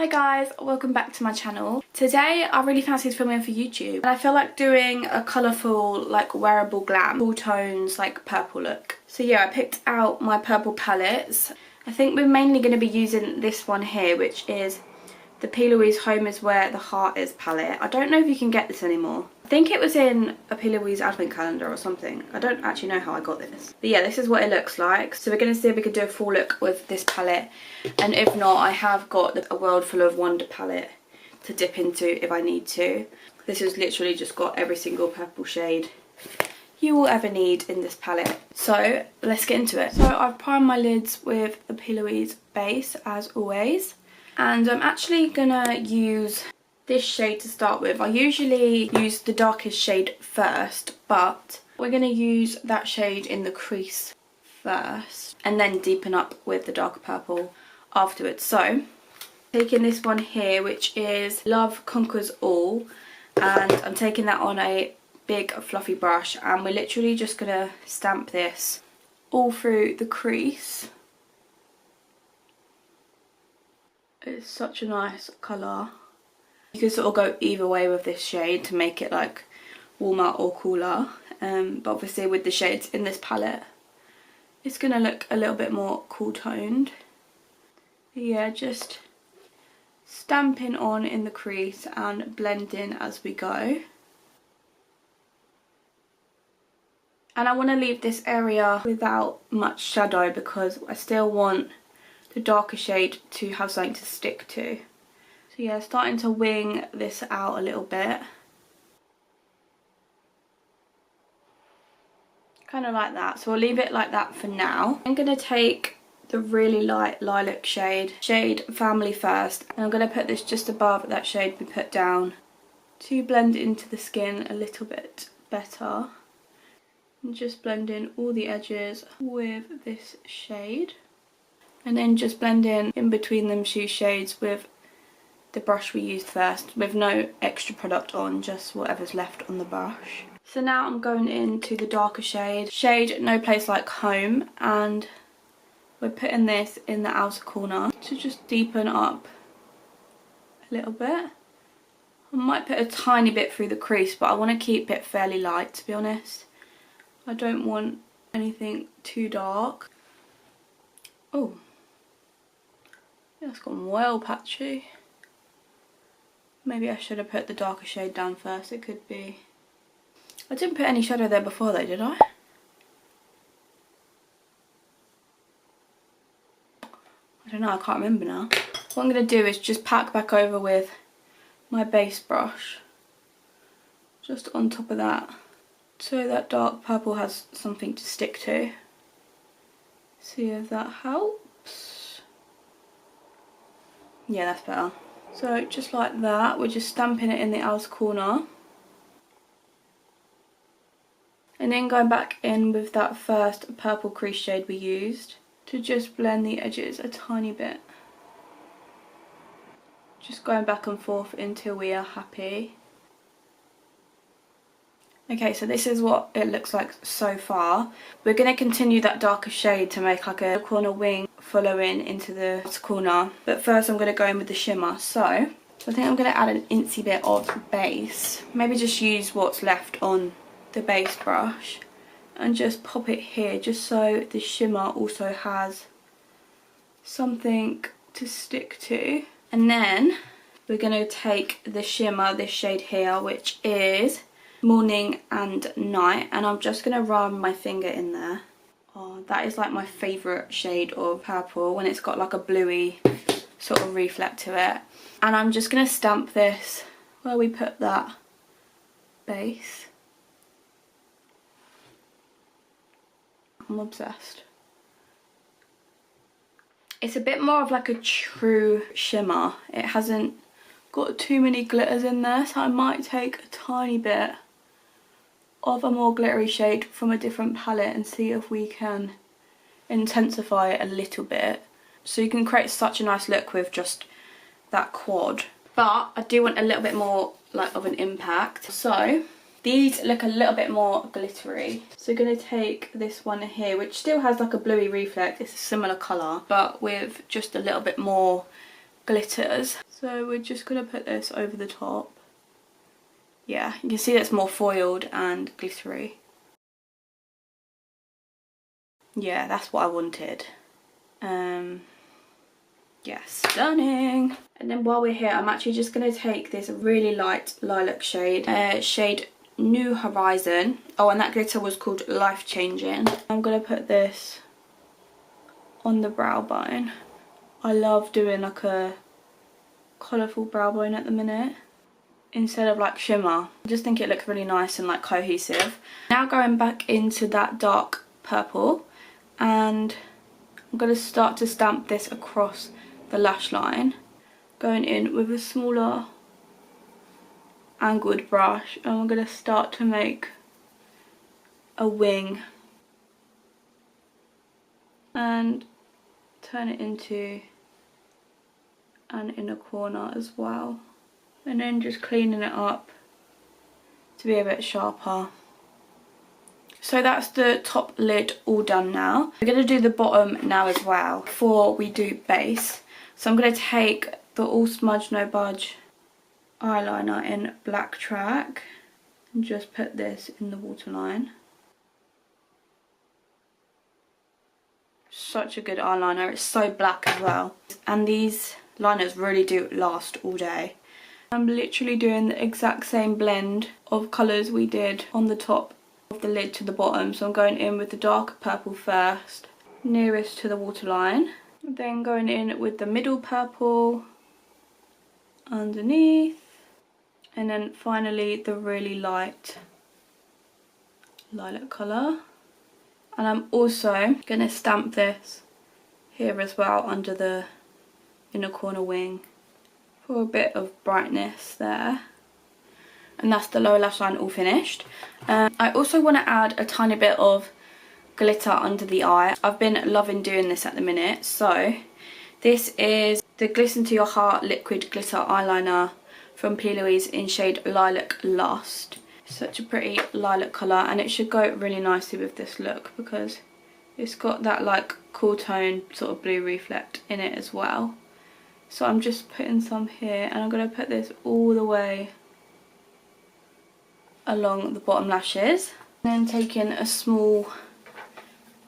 Hi guys, welcome back to my channel. Today I really fancied filming for YouTube and I feel like doing a colourful like wearable glam, cool tones like purple look. So yeah, I picked out my purple palettes. I think we're mainly going to be using this one here, which is the PLouise Home is Where the Heart Is palette. I don't know if you can get this anymore. I think it was in a PLouise advent calendar or something. I don't actually know how I got this. But yeah, this is what it looks like. So we're going to see if we can do a full look with this palette. And if not, I have got a World Full of Wonder palette to dip into if I need to. This has literally just got every single purple shade you will ever need in this palette. So let's get into it. So I've primed my lids with the PLouise base as always. And I'm actually gonna use this shade to start with. I usually use the darkest shade first, but we're gonna use that shade in the crease first and then deepen up with the darker purple afterwards. So taking this one here, which is Love Conquers All, and I'm taking that on a big fluffy brush, and we're literally just gonna stamp this all through the crease. It's such a nice colour. You can sort of go either way with this shade to make it like warmer or cooler, but obviously with the shades in this palette it's going to look a little bit more cool toned. Yeah, just stamping on in the crease and blending as we go. And I want to leave this area without much shadow because I still want the darker shade to have something to stick to. So yeah, starting to wing this out a little bit. Kind of like that. So I'll leave it like that for now. I'm going to take the really light lilac shade Family First, and I'm going to put this just above that shade we put down to blend into the skin a little bit better. And just blend in all the edges with this shade. And then just blend in between them two shades with the brush we used first, with no extra product on, just whatever's left on the brush. So now I'm going into the darker shade No Place Like Home, and we're putting this in the outer corner to just deepen up a little bit. I might put a tiny bit through the crease, but I want to keep it fairly light, to be honest. I don't want anything too dark. Oh. Yeah, it's gone well patchy. Maybe I should have put the darker shade down first, it could be. I didn't put any shadow there before though, did I? I don't know, I can't remember now. What I'm going to do is just pack back over with my base brush. Just on top of that. So that dark purple has something to stick to. See if that helps. Yeah, that's better. So just like that, we're just stamping it in the outer corner. And then going back in with that first purple crease shade we used to just blend the edges a tiny bit. Just going back and forth until we are happy. Okay, so this is what it looks like so far. We're going to continue that darker shade to make like a corner wing following into the corner. But first I'm going to go in with the shimmer. So I think I'm going to add an incy bit of base. Maybe just use what's left on the base brush. And just pop it here just so the shimmer also has something to stick to. And then we're going to take the shimmer, this shade here, which is Morning and Night, and I'm just going to run my finger in there. Oh, that is like my favourite shade of purple when it's got like a bluey sort of reflect to it. And I'm just going to stamp this where we put that base. I'm obsessed. It's a bit more of like a true shimmer. It hasn't got too many glitters in there, so I might take a tiny bit of a more glittery shade from a different palette and see if we can intensify it a little bit. So you can create such a nice look with just that quad. But I do want a little bit more like of an impact. So these look a little bit more glittery. So I'm going to take this one here, which still has like a bluey reflect. It's a similar colour, but with just a little bit more glitters. So we're just going to put this over the top. Yeah, you can see it's more foiled and glittery. Yeah, that's what I wanted. Yeah, stunning. And then while we're here, I'm actually just going to take this really light lilac shade, shade New Horizon. Oh, and that glitter was called Life Changing. I'm going to put this on the brow bone. I love doing like a colourful brow bone at the minute instead of like shimmer. I just think it looks really nice and like cohesive. Now going back into that dark purple, and I'm going to start to stamp this across the lash line, going in with a smaller angled brush, and I'm going to start to make a wing and turn it into an inner corner as well, and then just cleaning it up to be a bit sharper. So that's the top lid all done now. We're going to do the bottom now as well before we do base. So I'm going to take the All Smudge No Budge eyeliner in Black Track and just put this in the waterline. Such a good eyeliner, it's so black as well. And these liners really do last all day. I'm literally doing the exact same blend of colours we did on the top of the lid to the bottom. So I'm going in with the darker purple first, nearest to the waterline. Then going in with the middle purple underneath. And then finally the really light lilac colour. And I'm also going to stamp this here as well under the inner corner wing for a bit of brightness there. And that's the lower lash line all finished. I also want to add a tiny bit of glitter under the eye. I've been loving doing this at the minute. So this is the Glisten to Your Heart Liquid Glitter Eyeliner from PLouise in shade Lilac Lust. Such a pretty lilac colour, and it should go really nicely with this look because it's got that like cool tone sort of blue reflect in it as well. So I'm just putting some here, and I'm going to put this all the way along the bottom lashes. And then taking a small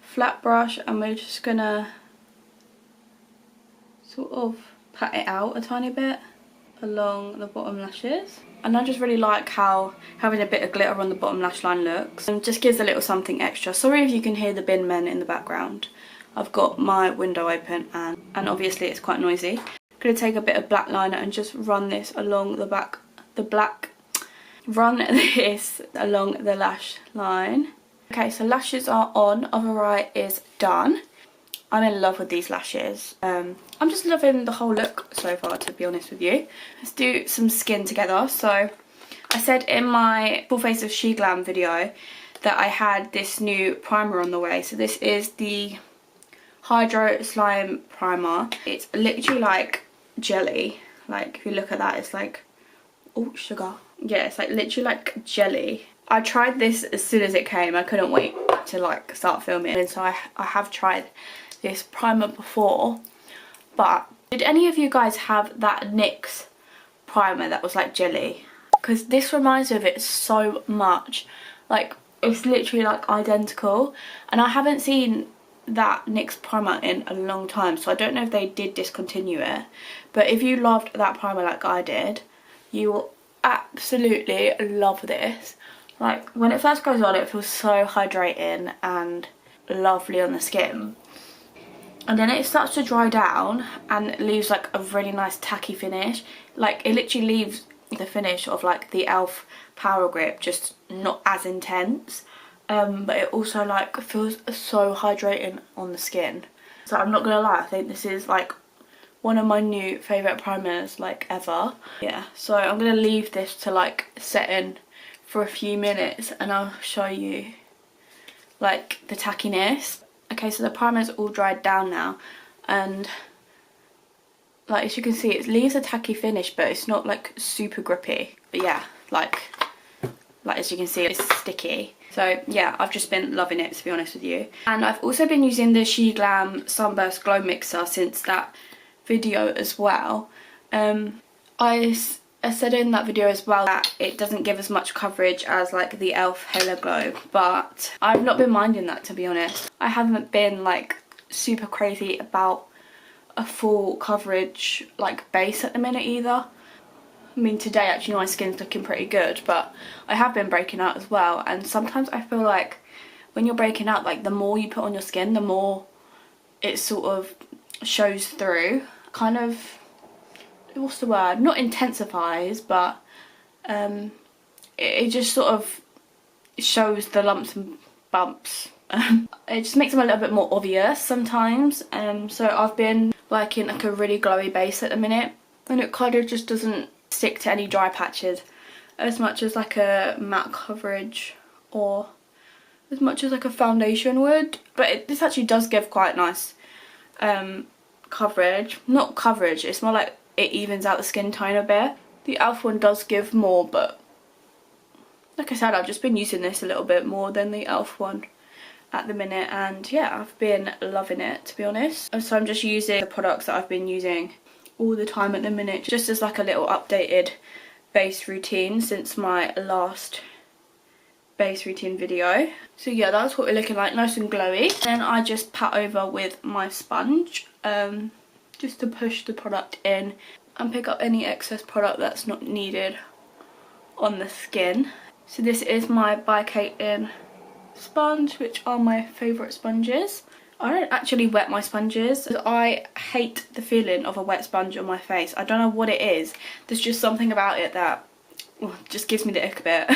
flat brush, and we're just going to sort of pat it out a tiny bit along the bottom lashes. And I just really like how having a bit of glitter on the bottom lash line looks, and just gives a little something extra. Sorry if you can hear the bin men in the background. I've got my window open and obviously it's quite noisy. I'm going to take a bit of black liner and just run this along the back, run this along the lash line. Okay, so lashes are on, other eye is done. I'm in love with these lashes. I'm just loving the whole look so far, to be honest with you. Let's do some skin together. So I said in my full face of Sheglam video that I had this new primer on the way. So this is the Hydro Slime Primer. It's literally like jelly. Like if you look at that, it's like, oh, sugar. Yeah, it's like literally like jelly. I tried this as soon as it came. I couldn't wait to like start filming. And so I have tried this primer before, but did any of you guys have that NYX primer that was like jelly? Because this reminds me of it so much. Like it's literally like identical, and I haven't seen that NYX primer in a long time, so I don't know if they did discontinue it. But if you loved that primer like I did, you will absolutely love this. Like when it first goes on, it feels so hydrating and lovely on the skin. And then it starts to dry down and leaves like a really nice tacky finish. Like it literally leaves the finish of like the e.l.f. Power Grip, just not as intense. But it also like feels so hydrating on the skin. So I'm not gonna lie, I think this is like one of my new favourite primers like ever. Yeah, so I'm gonna leave this to like set in for a few minutes and I'll show you like the tackiness. Okay, so the primer's all dried down now, and like as you can see, it leaves a tacky finish, but it's not like super grippy. But yeah, like as you can see, it's sticky. So yeah, I've just been loving it, to be honest with you. And I've also been using the Sheglam Sunburst Glow Mixer since that video as well. I said in that video as well that it doesn't give as much coverage as like the e.l.f. Halo Glow, but I've not been minding that, to be honest. I haven't been like super crazy about a full coverage like base at the minute either. I mean, today actually my skin's looking pretty good, but I have been breaking out as well, and sometimes I feel like when you're breaking out, like the more you put on your skin, the more it sort of shows through. Kind of, what's the word? Not intensifies, but it just sort of shows the lumps and bumps. It just makes them a little bit more obvious sometimes. So I've been liking like a really glowy base at the minute, and it kind of just doesn't stick to any dry patches as much as like a matte coverage or as much as like a foundation would. But this actually does give quite nice coverage. Not coverage, it's more like it evens out the skin tone a bit. The e.l.f. one does give more, but like I said, I've just been using this a little bit more than the e.l.f. one at the minute, and yeah, I've been loving it, to be honest. And so I'm just using the products that I've been using all the time at the minute, just as like a little updated base routine since my last base routine video. So yeah, that's what we're looking like, nice and glowy. Then I just pat over with my sponge just to push the product in and pick up any excess product that's not needed on the skin. So this is my by Caitlin sponge, which are my favourite sponges. I don't actually wet my sponges. I hate the feeling of a wet sponge on my face. I don't know what it is. There's just something about it that just gives me the ick a bit.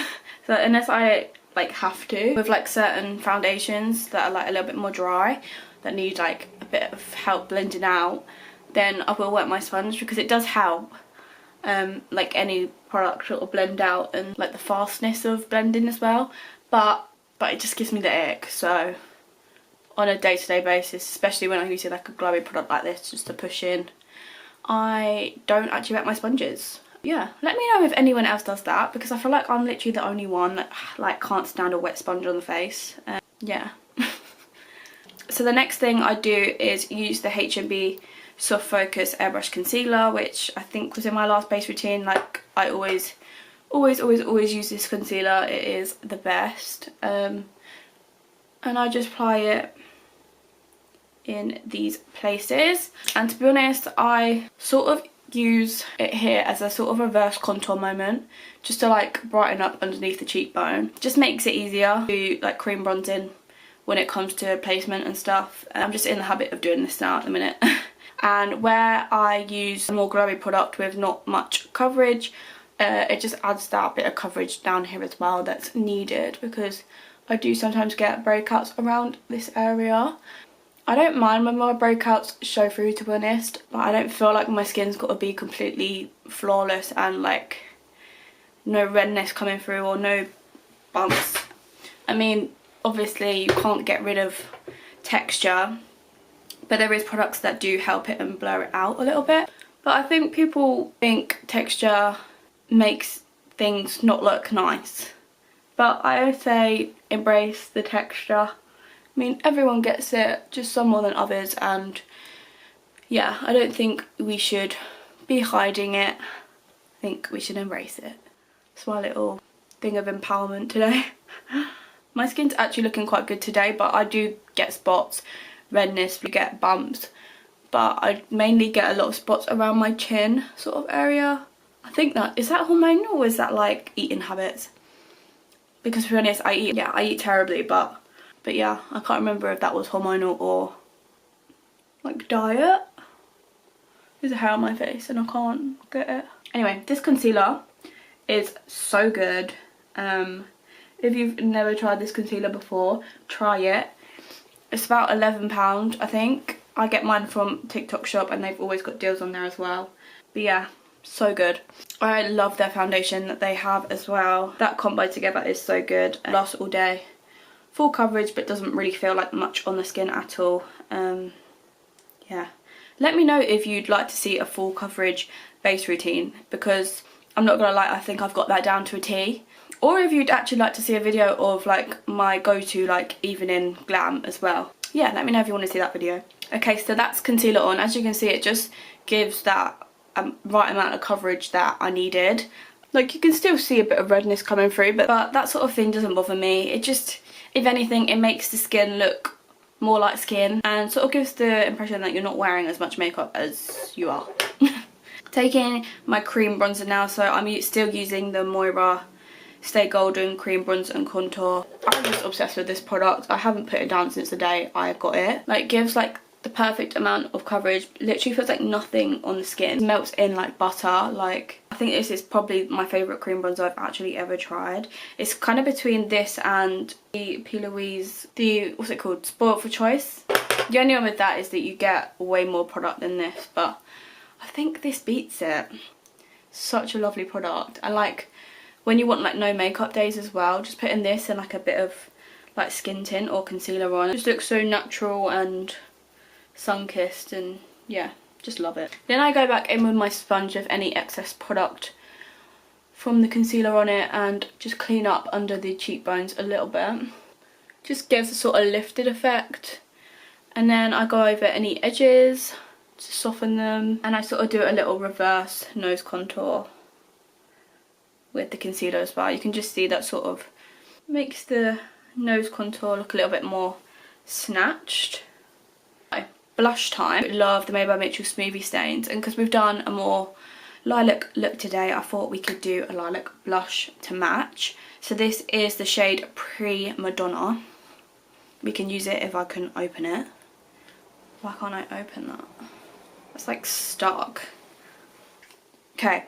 So unless I like have to, with like certain foundations that are like a little bit more dry, that need like a bit of help blending out, then I will wet my sponge, because it does help like any product sort of blend out, and like the fastness of blending as well. But it just gives me the ick. So on a day-to-day basis, especially when I'm using like a glowy product like this just to push in, I don't actually wet my sponges. Yeah, let me know if anyone else does that, because I feel like I'm literally the only one that like can't stand a wet sponge on the face. Yeah. So the next thing I do is use the HNB Soft Focus Airbrush Concealer, which I think was in my last base routine. Like I always use this concealer. It is the best. And I just apply it in these places, and to be honest, I sort of use it here as a sort of reverse contour moment, just to like brighten up underneath the cheekbone. Just makes it easier to like cream bronzing when it comes to placement and stuff. I'm just in the habit of doing this now at the minute. And where I use a more glowy product with not much coverage, it just adds that bit of coverage down here as well that's needed, because I do sometimes get breakouts around this area. I don't mind when my breakouts show through, to be honest, but I don't feel like my skin's got to be completely flawless and like no redness coming through or no bumps. I mean, obviously you can't get rid of texture, but there is products that do help it and blur it out a little bit. But I think people think texture makes things not look nice, but I would say embrace the texture. I mean, everyone gets it, just some more than others, and yeah, I don't think we should be hiding it. I think we should embrace it. It's my little thing of empowerment today. My skin's actually looking quite good today, but I do get spots, redness, we get bumps, but I mainly get a lot of spots around my chin sort of area. I think that, is that hormonal or is that like eating habits? Because to be honest, I eat terribly, but yeah, I can't remember if that was hormonal or like diet. There's a hair on my face and I can't get it. Anyway, this concealer is so good. If you've never tried this concealer before, try it. It's about £11, I think. I get mine from TikTok shop and they've always got deals on there as well. But yeah, so good. I love their foundation that they have as well. That combo together is so good. It lasts all day. Full coverage, but doesn't really feel like much on the skin at all. Yeah. Let me know if you'd like to see a full coverage base routine, because I'm not gonna lie, I think I've got that down to a T. Or if you'd actually like to see a video of like my go-to like evening glam as well. Yeah, let me know if you want to see that video. Okay, so that's concealer on. As you can see, it just gives that right amount of coverage that I needed. Like, you can still see a bit of redness coming through, but that sort of thing doesn't bother me. It just, if anything, it makes the skin look more like skin and sort of gives the impression that you're not wearing as much makeup as you are. Taking my cream bronzer now, so I'm still using the Moira Stay Golden Cream Bronzer and Contour. I'm just obsessed with this product. I haven't put it down since the day I got it. Like, gives like the perfect amount of coverage. Literally feels like nothing on the skin. It melts in like butter. Like, I think this is probably my favourite cream bronzer I've actually ever tried. It's kind of between this and the PLouise, what's it called, Spoiled for Choice. The only one with that is that you get way more product than this, but I think this beats it. Such a lovely product. And like, when you want like no makeup days as well, just putting this and like a bit of like skin tint or concealer on. It just looks so natural and sun-kissed, and yeah, just love it. Then I go back in with my sponge with any excess product from the concealer on it and just clean up under the cheekbones a little bit. Just gives a sort of lifted effect. And then I go over any edges to soften them, and I sort of do a little reverse nose contour with the concealer as well. You can just see that sort of makes the nose contour look a little bit more snatched. Blush time. I love the Madebymitchell Smoothie stains, and because we've done a more lilac look today, I thought we could do a lilac blush to match. So this is the shade Primadona. We can use it if I can open it. Why can't I open that? It's like stuck. Okay,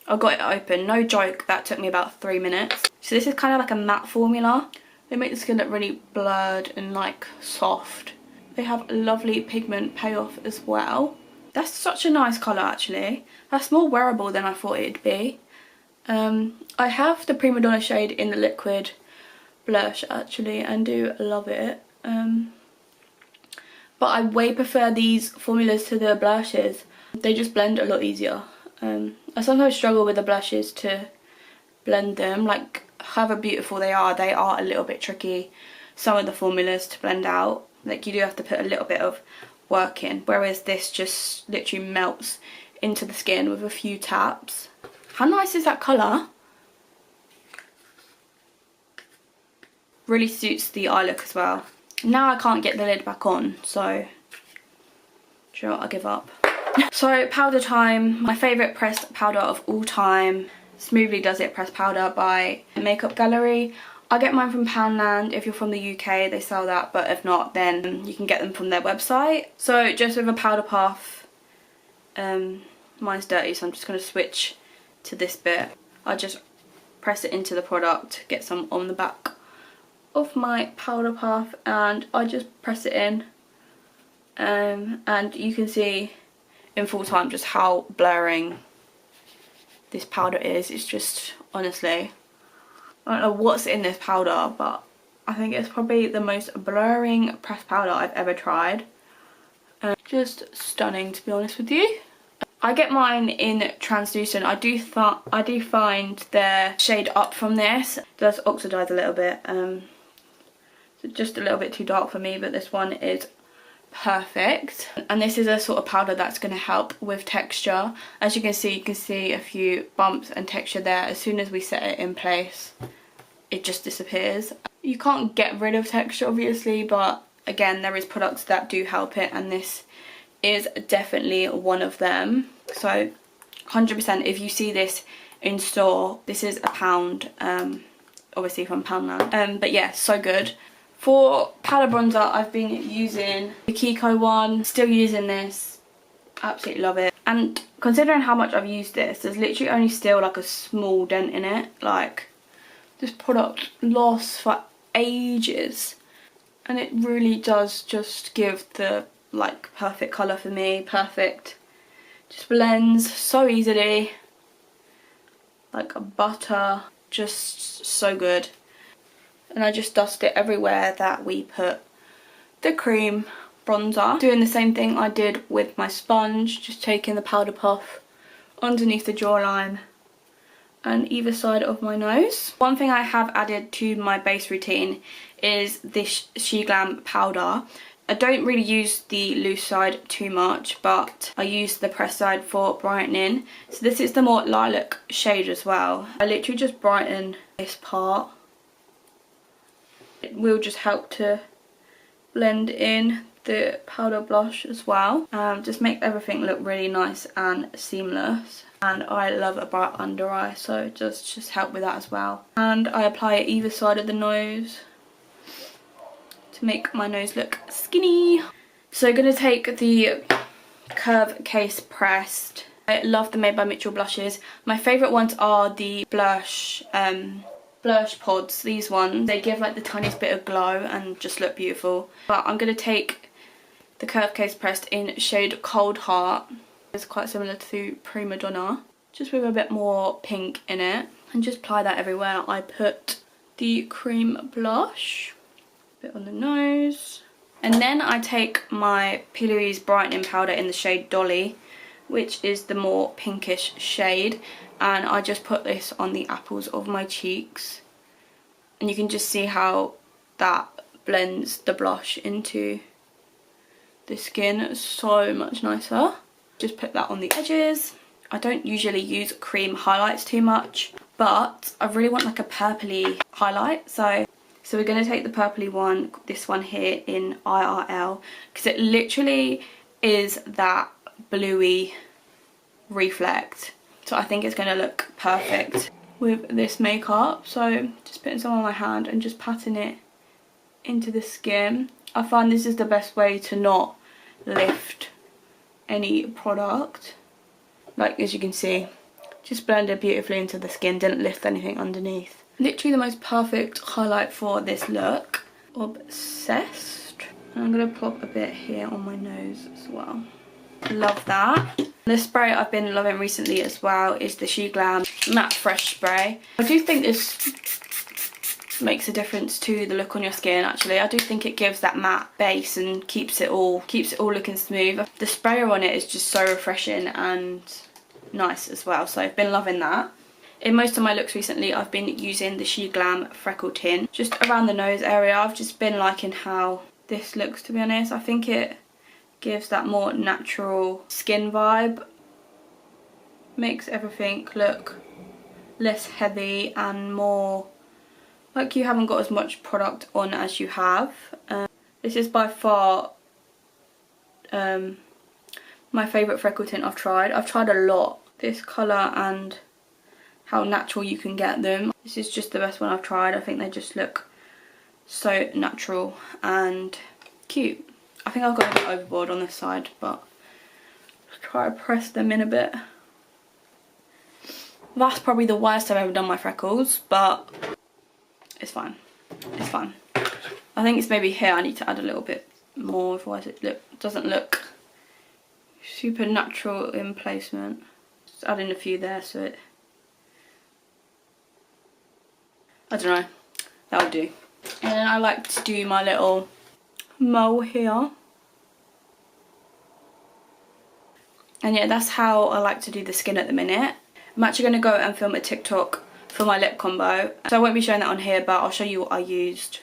I got it open. No joke, that took me about 3 minutes. So this is kind of like a matte formula. They make the skin look really blurred and like soft. They have a lovely pigment payoff as well. That's such a nice colour actually. That's more wearable than I thought it'd be. I have the Primadona shade in the liquid blush actually and do love it. But I way prefer these formulas to the blushes. They just blend a lot easier. I sometimes struggle with the blushes to blend them. Like, however beautiful they are a little bit tricky, some of the formulas, to blend out. Like, you do have to put a little bit of work in, whereas this just literally melts into the skin with a few taps. How nice is that colour? Really suits the eye look as well. Now I can't get the lid back on, so do you know what, I'll give up. So powder time, my favourite pressed powder of all time, Smoothly Does It pressed powder by Makeup Gallery. I get mine from Poundland. If you're from the UK, they sell that, but if not, then you can get them from their website. So just with a powder puff, mine's dirty, so I'm just going to switch to this bit. I just press it into the product, get some on the back of my powder puff, and I just press it in. And you can see in full time just how blurring this powder is. It's just, honestly, I don't know what's in this powder, but I think it's probably the most blurring pressed powder I've ever tried. Just stunning, to be honest with you. I get mine in translucent. I do find the shade up from this does oxidize a little bit. It's just a little bit too dark for me, but this one is perfect. And this is a sort of powder that's going to help with texture. As you can see a few bumps and texture there. As soon as we set it in place, it just disappears. You can't get rid of texture obviously, but again, there is products that do help it, and this is definitely one of them. So 100% if you see this in store, this is £1, obviously from Poundland. But yeah, so good. For powder bronzer, I've been using the KIKO one, still using this, absolutely love it. And considering how much I've used this, there's literally only still like a small dent in it. Like, this product lasts for ages, and it really does just give the like perfect colour for me. Perfect, just blends so easily like a butter, just so good. And I just dust it everywhere that we put the cream bronzer. Doing the same thing I did with my sponge, just taking the powder puff underneath the jawline and either side of my nose. One thing I have added to my base routine is this Sheglam powder. I don't really use the loose side too much, but I use the pressed side for brightening. So this is the more lilac shade as well. I literally just brighten this part. It will just help to blend in the powder blush as well. Just make everything look really nice and seamless. And I love a bright under eye, so it does just help with that as well. And I apply it either side of the nose to make my nose look skinny. So I'm going to take the Curve Case Pressed. I love the Madebymitchell blushes. My favourite ones are the blush pods, these ones. They give like the tiniest bit of glow and just look beautiful. But I'm going to take the Curve Case Pressed in shade Cold Heart. It's quite similar to Primadona, just with a bit more pink in it. And just apply that everywhere. I put the cream blush, a bit on the nose. And then I take my PLouise brightening powder in the shade Dolly, which is the more pinkish shade. And I just put this on the apples of my cheeks. And you can just see how that blends the blush into the skin. It's so much nicer. Just put that on the edges. I don't usually use cream highlights too much, but I really want like a purpley highlight. So we're going to take the purpley one, this one here in IRL, because it literally is that bluey reflect. So I think it's going to look perfect with this makeup. So just putting some on my hand and just patting it into the skin. I find this is the best way to not lift any product. Like, as you can see, just blended beautifully into the skin, didn't lift anything underneath. Literally the most perfect highlight for this look. Obsessed. And I'm going to plop a bit here on my nose as well. Love that. The spray I've been loving recently as well is the Sheglam Matte Fresh Spray. I do think this makes a difference to the look on your skin. Actually, I do think it gives that matte base and keeps it all looking smooth. The sprayer on it is just so refreshing and nice as well, so I've been loving that. In most of my looks recently, I've been using the Sheglam Freckle Tint just around the nose area. I've just been liking how this looks, to be honest. I think it gives that more natural skin vibe, makes everything look less heavy and more like you haven't got as much product on as you have. This is by far my favourite freckle tint I've tried. I've tried a lot. This colour and how natural you can get them. This is just the best one I've tried. I think they just look so natural and cute. I think I've got a bit overboard on this side, but let's try to press them in a bit. That's probably the worst I've ever done my freckles, but it's fine. It's fine. I think it's maybe here I need to add a little bit more, otherwise it doesn't look super natural in placement. Just adding a few there so it, I don't know, that'll do. And then I like to do my little mole here. And yeah, that's how I like to do the skin at the minute. I'm actually going to go and film a TikTok for my lip combo. So I won't be showing that on here, but I'll show you what I used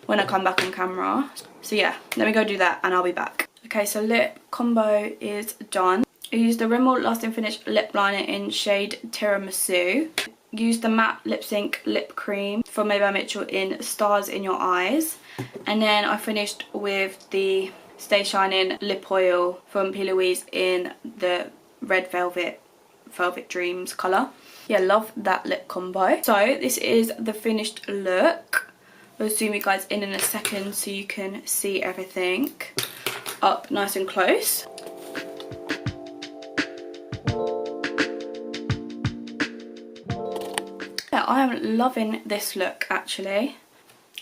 when I come back on camera. So yeah, let me go do that and I'll be back. Okay, so lip combo is done. I used the Rimmel Lasting Finish Lip Liner in shade Tiramisu. Used the matte lip sync lip cream from Madebymitchell in Stars in Your Eyes. And then I finished with the Stay Shining lip oil from PLouise in the Red Velvet Dreams colour. Yeah, love that lip combo. So this is the finished look. I'll zoom you guys in a second so you can see everything up nice and close. Yeah, I am loving this look actually.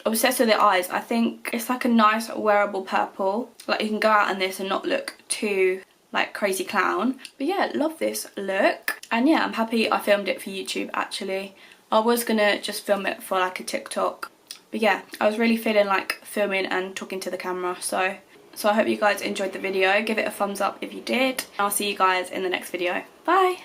Obsessed with the eyes. I think it's like a nice wearable purple. Like you can go out in this and not look too like crazy clown. But yeah, love this look. And yeah, I'm happy I filmed it for YouTube actually. I was gonna just film it for like a TikTok. But yeah, I was really feeling like filming and talking to the camera. So I hope you guys enjoyed the video. Give it a thumbs up if you did. I'll see you guys in the next video. Bye!